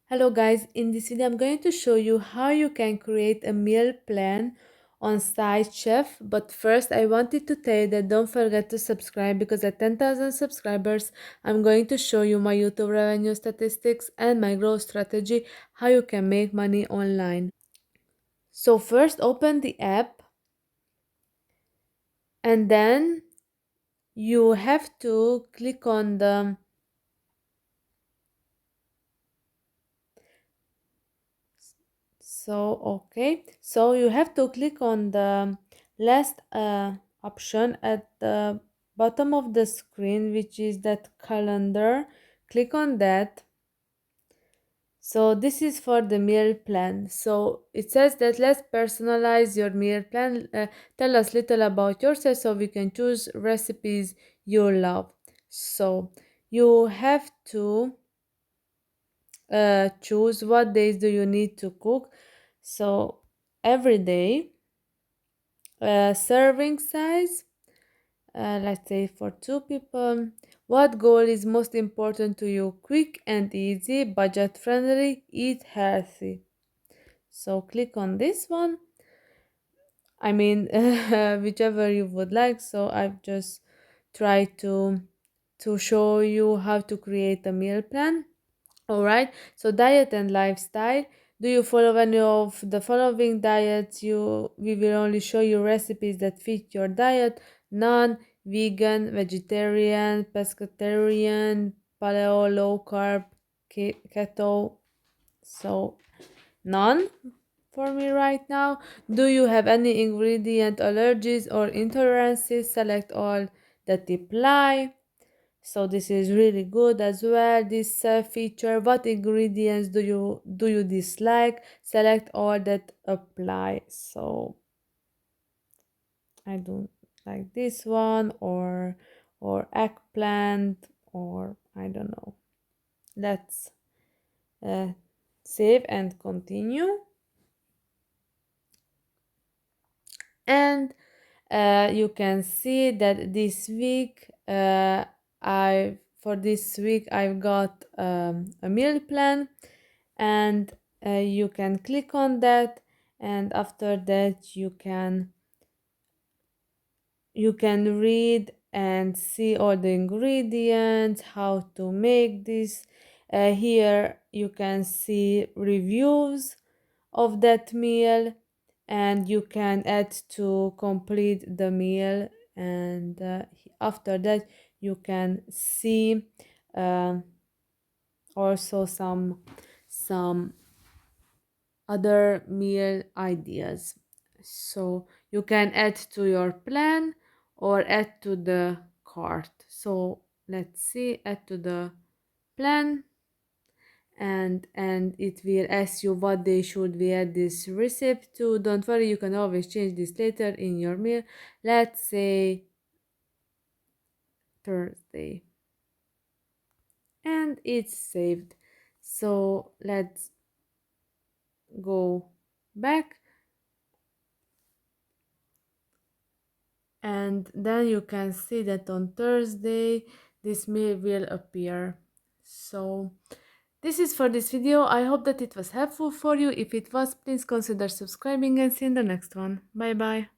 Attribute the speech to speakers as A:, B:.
A: Hello guys, in this video I'm going to show you how you can create a meal plan on SideChef. But first I wanted to tell you that don't forget to subscribe, because at 10,000 subscribers I'm going to show you my YouTube revenue statistics and my growth strategy, how you can make money online. So first open the app, and then you have to click on the so you have to click on the last option at the bottom of the screen, which is that calendar. Click on that. So this is for the meal plan. So it says that let's personalize your meal plan. Tell us little about yourself so we can choose recipes you love. So you have to choose what days do you need to cook. So every day, serving size, let's say for 2 people. What goal is most important to you? Quick and easy, budget friendly, eat healthy. So click on this one. I mean, whichever you would like. So I've just tried to show you how to create a meal plan. All right, so diet and lifestyle. Do you follow any of the following diets? We will only show you recipes that fit your diet: non, vegan, vegetarian, pescatarian, paleo, low carb, keto. So none for me right now. Do you have any ingredient allergies or intolerances? Select all that apply. So this is really good as well, this feature. What ingredients do you dislike? Select all that apply. So I don't like this one, or eggplant, or I don't know. Let's uh, save and continue. And you can see that this week I for this week I've got a meal plan, and you can click on that, and after that you can read and see all the ingredients, how to make this. Here you can see reviews of that meal, and you can add to complete the meal. And after that you can see uh, also some other meal ideas. So you can add to your plan or add to the cart. So let's see, add to the plan, and it will ask you what day should we add this recipe to. Don't worry, you can always change this later in your meal. Let's say Thursday, and it's saved. So let's go back, and then you can see that on Thursday this meal will appear. So this is for this video. I hope that it was helpful for you. If it was, please consider subscribing, and see you in the next one. Bye bye.